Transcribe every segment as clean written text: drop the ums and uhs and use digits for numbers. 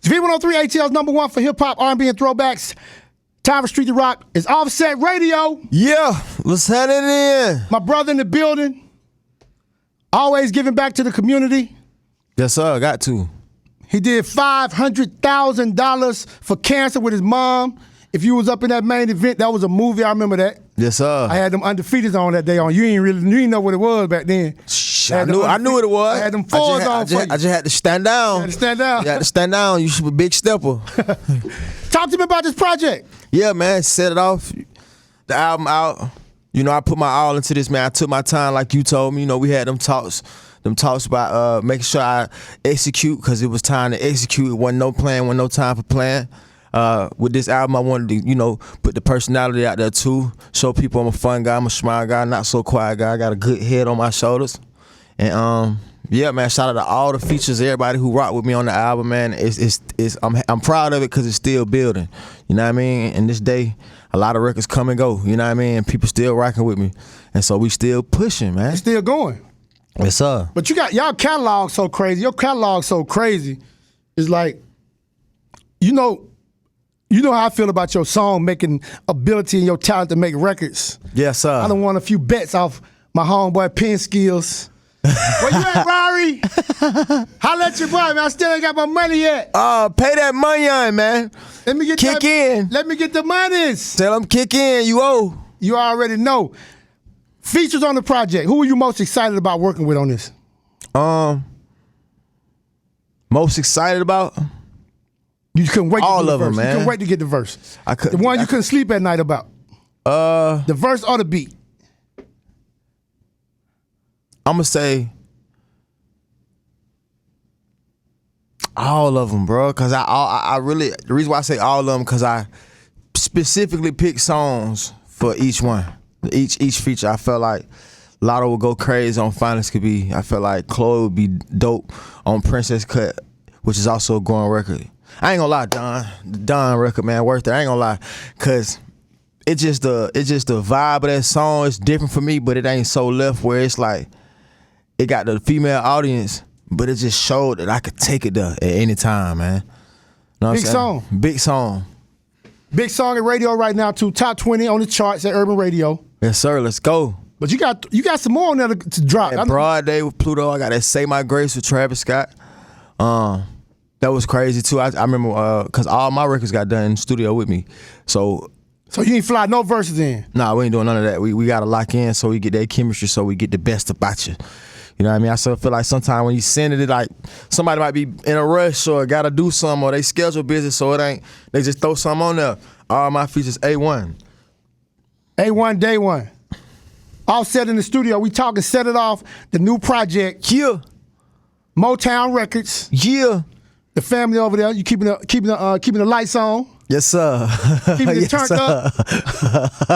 It's V103 ATL's #1 for hip hop, R&B, and throwbacks. Time for Street to Rock. It's Offset Radio. Yeah, let's head it in. My brother in the building. Always giving back to the community. Yes, sir. Got to. He did $500,000 for cancer with his mom. If you was up in that main event, that was a movie. I remember that. Yes, sir. I had them undefeated on that day on. You didn't know what it was back then. I knew what it was. I had them fours on for you. I just had to stand down. You had to stand down. You had to stand down. You should be a big stepper. Talk to me about this project. Yeah, man. Set it off. The album out. You know, I put my all into this, man. I took my time like you told me. You know, we had them talks about making sure I execute because it was time to execute. It wasn't no plan, wasn't no time for plan. With this album, I wanted to, you know, put the personality out there too. Show people I'm a fun guy, I'm a smart guy, not so quiet guy. I got a good head on my shoulders. And yeah, man, shout out to all the features, everybody who rocked with me on the album, man. I'm proud of it because it's still building. You know what I mean? And this day, a lot of records come and go. You know what I mean? And people still rocking with me, and so we still pushing, man. It's still going. Yes, sir. But you got y'all catalog so crazy. Your catalog so crazy. It's like, you know how I feel about your song making ability and your talent to make records. Yes, sir. I done won a few bets off my homeboy pen skills. Where you at, Rory? Holla at your boy, man. I still ain't got my money yet. Pay that money on, man. Let me get kick in. Let me get the monies. Tell them kick in. You owe. You already know. Features on the project. Who are you most excited about working with on this? Most excited about? You couldn't wait to all get the of verse. them, man. You couldn't wait to get the verse. I couldn't. The one you couldn't sleep at night about. The verse or the beat? I'm gonna say all of them, bro. Cause I really, the reason why I say all of them, because I specifically picked songs for each one, each feature. I felt like Lotto would go crazy on Finest Could Be. I felt like Chloe would be dope on Princess Cut, which is also a growing record. I ain't gonna lie, the Don record, man, worth it. I ain't gonna lie, cause it's just the vibe of that song. It's different for me, but it ain't so left where it's like it got the female audience, but it just showed that I could take it there at any time, man. Know what Big song. Big song. Big song at radio right now too. Top 20 on the charts at Urban Radio. Yes, sir. Let's go. But you got some more on there to drop. At Broad Day with Pluto, I got that Say My Grace with Travis Scott. That was crazy too. I remember because all my records got done in the studio with me. So you ain't fly no verses in? Nah, we ain't doing none of that. We got to lock in so we get that chemistry, so we get the best about you. You know what I mean? I still feel like sometimes when you send it, like somebody might be in a rush or got to do something or they schedule busy, so it ain't, they just throw something on there. All my features A1. A1, day one. Offset in the studio. We talking Set It Off, the new project. Yeah. Motown Records. Yeah. The family over there, you keeping the lights on. Yes, sir. Keeping it turned up.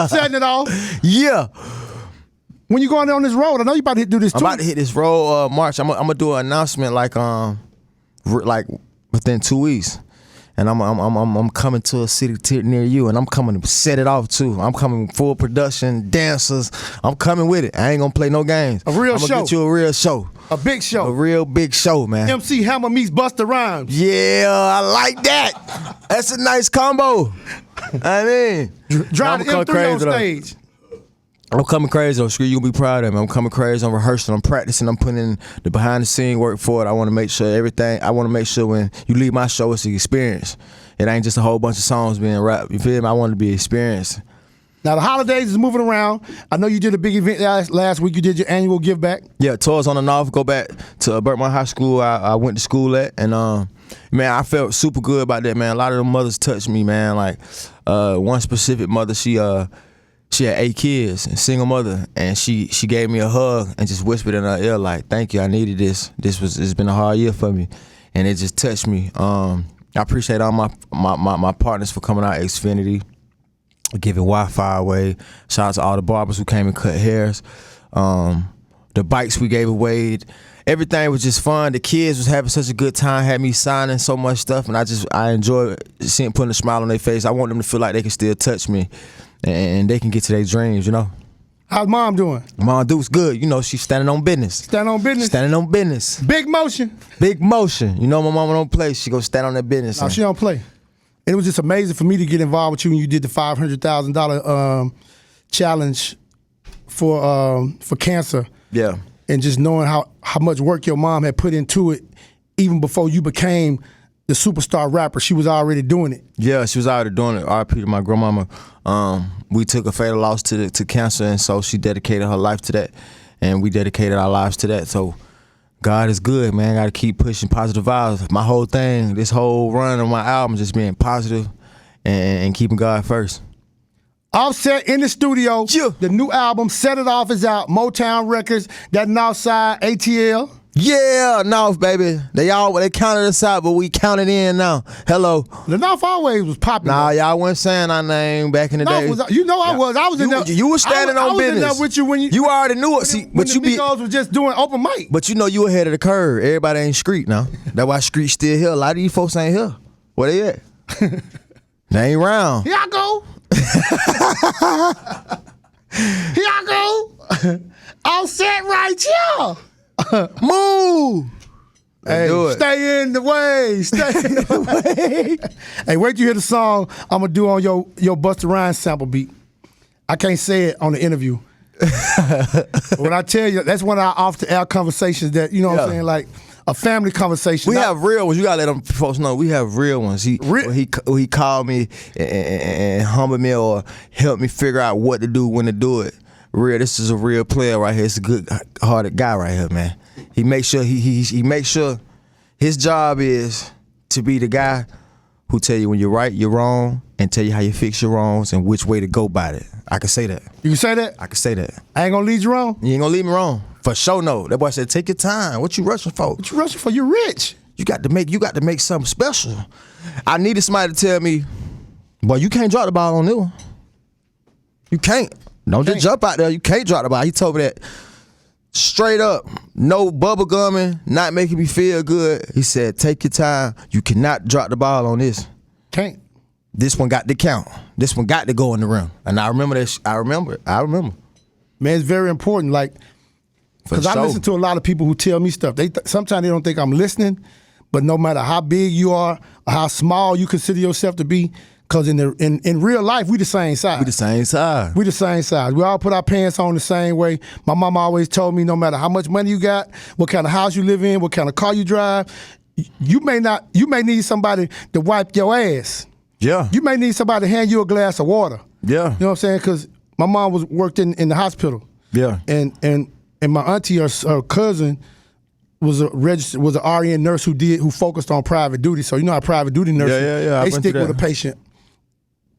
Setting it off. Yeah. When you going on this road, I know you about to do this too. I'm about to hit this road March. I'm gonna do an announcement like within 2 weeks. And I'm coming to a city near you, and I'm coming to set it off too. I'm coming full production, dancers. I'm coming with it. I ain't gonna play no games. A real I'm show. gonna get you a real show. A big show. A real big show, man. MC Hammer meets Busta Rhymes. Yeah, I like that. That's a nice combo. I mean, Drive the M3 on stage. I'm coming crazy though. Screw, you gonna be proud of me. I'm coming crazy. I'm rehearsing. I'm practicing. I'm putting in the behind the scene work for it. I want to make sure everything. I want to make sure when you leave my show, it's an experience. It ain't just a whole bunch of songs being rapped. You feel me? I want it to be experienced. Now the holidays is moving around. I know you did a big event last week. You did your annual give back. Yeah, tours on the North. Go back to Burtmont High School. I went to school at, and man, I felt super good about that, man. A lot of them mothers touched me, man. Like one specific mother, she had 8 kids, a single mother, and she gave me a hug and just whispered in her ear like, "Thank you, I needed this. It's been a hard year for me," and it just touched me. I appreciate all my partners for coming out, Xfinity, giving Wi-Fi away. Shout out to all the barbers who came and cut hairs. The bikes we gave away. Everything was just fun. The kids was having such a good time, had me signing so much stuff, and I enjoy seeing putting a smile on their face. I want them to feel like they can still touch me and they can get to their dreams, you know? How's mom doing? Mom Duke's good. You know, she's standing on business. Stand on business. Standing on business. Big motion. Big motion. You know, my mama don't play. She go stand on that business. No, she don't play. It was just amazing for me to get involved with you when you did the $500,000 challenge for cancer. Yeah. And just knowing how much work your mom had put into it, even before you became the superstar rapper, she was already doing it. Yeah, she was already doing it. R.I.P. to my grandmama. We took a fatal loss to cancer, and so she dedicated her life to that, and we dedicated our lives to that. So God is good, man. Got to keep pushing positive vibes. My whole thing, this whole run of my album, just being positive and keeping God first. Offset in the studio. Yeah. The new album, Set It Off, is out. Motown Records. That Northside ATL. Yeah, North, baby. They counted us out, but we counted in now. Hello. The North always was popular. Nah, y'all wasn't saying our name back in the day. I was in there. You was standing on business. I was in there with you when you. You already knew it. See, when but the you be. Migos was just doing open mic. But you know you ahead of the curve. Everybody ain't street now. That's why street still here. A lot of these folks ain't here. Where they at? They ain't round. Here I go. Here I go. All set right here. Move. Hey, do it. stay in the way. Stay in the way. Hey, wait till you hear the song I'm gonna do on your Busta Rhymes sample beat. I can't say it on the interview. When I tell you, that's one of our off-the-air conversations that, you know what I'm saying, like a family conversation. We have real ones. You gotta let them folks know we have real ones. He called me and humbled me or helped me figure out what to do, when to do it. Real, this is a real player right here. It's a good-hearted guy right here, man. He makes sure he makes sure his job is to be the guy who tell you when you're right, you're wrong, and tell you how you fix your wrongs and which way to go about it. I can say that. You can say that? I can say that. I ain't gonna lead you wrong? You ain't gonna leave me wrong. For sure, no. That boy said, take your time. What you rushing for? What you rushing for? You're rich. You got to make something special. I needed somebody to tell me, boy, you can't drop the ball on this one. You can't. Don't just jump out there. You can't drop the ball. He told me that straight up. No bubble gumming, not making me feel good. He said, take your time. You cannot drop the ball on this. Can't. This one got to count. This one got to go in the rim. And I remember that. I remember it. Man, it's very important. Like, because I listen to a lot of people who tell me stuff. Sometimes they don't think I'm listening, but no matter how big you are or how small you consider yourself to be, because in real life, we the same size. We the same size. We the same size. We all put our pants on the same way. My mama always told me, no matter how much money you got, what kind of house you live in, what kind of car you drive, you may need somebody to wipe your ass. Yeah. You may need somebody to hand you a glass of water. Yeah. You know what I'm saying? Because my mom worked in the hospital. Yeah. And my auntie or her cousin was a RN nurse who focused on private duty. So you know how private duty nurses they stick with a patient.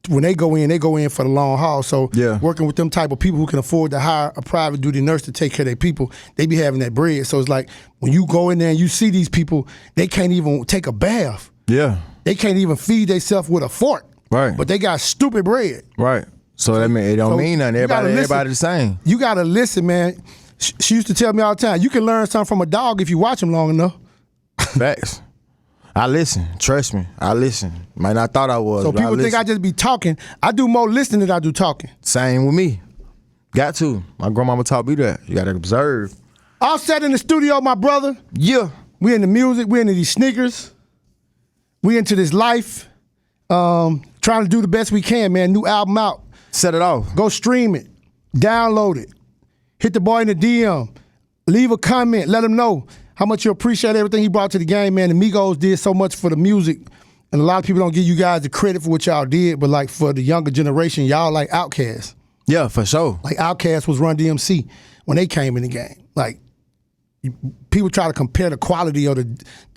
When they go in for the long haul. So working with them type of people who can afford to hire a private duty nurse to take care of their people, they be having that bread. So it's like when you go in there and you see these people, they can't even take a bath. Yeah. They can't even feed themselves with a fork. Right. But they got stupid bread. Right. So that mean it don't mean nothing. Everybody the same. You gotta listen, man. She used to tell me all the time, you can learn something from a dog if you watch him long enough. Facts. I listen. Trust me. I listen. Might not thought I was. So people think I just be talking. I do more listening than I do talking. Same with me. Got to. My grandmama taught me that. You gotta observe. Offset in the studio, my brother. Yeah. We in the music. We into these sneakers. We into this life. Trying to do the best we can, man. New album out. Set it off. Go stream it. Download it. Hit the boy in the DM. Leave a comment. Let him know how much you appreciate everything he brought to the game, man. The Migos did so much for the music, and a lot of people don't give you guys the credit for what y'all did, but like for the younger generation, y'all like Outkast. Yeah, for sure. Like Outkast was Run DMC when they came in the game. Like people try to compare the quality or the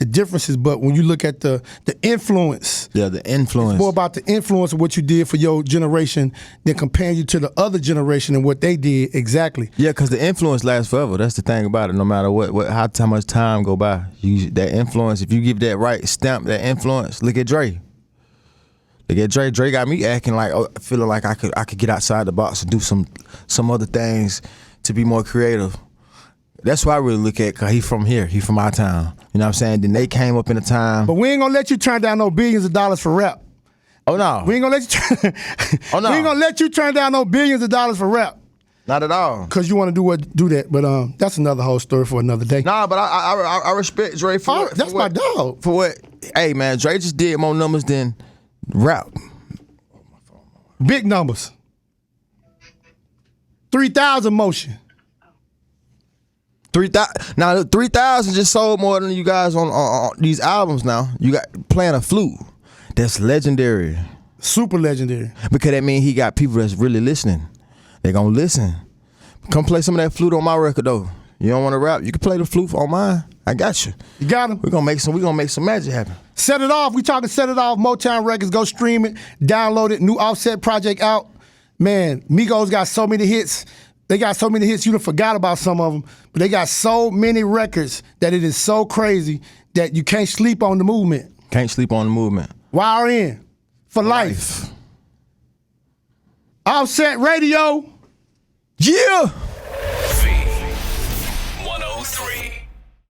differences, but when you look at the influence. Yeah, the influence. It's more about the influence of what you did for your generation than comparing you to the other generation and what they did exactly. Yeah, because the influence lasts forever. That's the thing about it. No matter how much time go by, that influence, if you give that right stamp, that influence, look at Dre. Dre got me acting like, feeling like I could get outside the box and do some other things to be more creative. That's why I really look at, cause he from here, he from our town. You know what I'm saying? Then they came up in a time. But we ain't gonna let you turn down no billions of dollars for rap. Oh no. We ain't gonna let you. We ain't gonna let you turn down no billions of dollars for rap. Not at all. Because you want to do that. But that's another whole story for another day. Nah, but I respect Dre for what, that's my dog. For what? Hey, man, Dre just did more numbers than rap. Big numbers. 3,000 motion. 3,000. Now 3,000 just sold more than you guys on these albums. Now you got playing a flute. That's legendary. Super legendary. Because that means he got people that's really listening. They gonna listen. Come play some of that flute on my record though. You don't want to rap? You can play the flute on mine. I got you. You got him. We gonna make some magic happen. Set It Off. We talking Set It Off. Motown Records. Go stream it. Download it. New Offset project out. Man, Migos got so many hits. They got so many hits you done forgot about some of them. But they got so many records that it is so crazy that you can't sleep on the movement. Can't sleep on the movement. YRN. For life. Offset Radio. Yeah.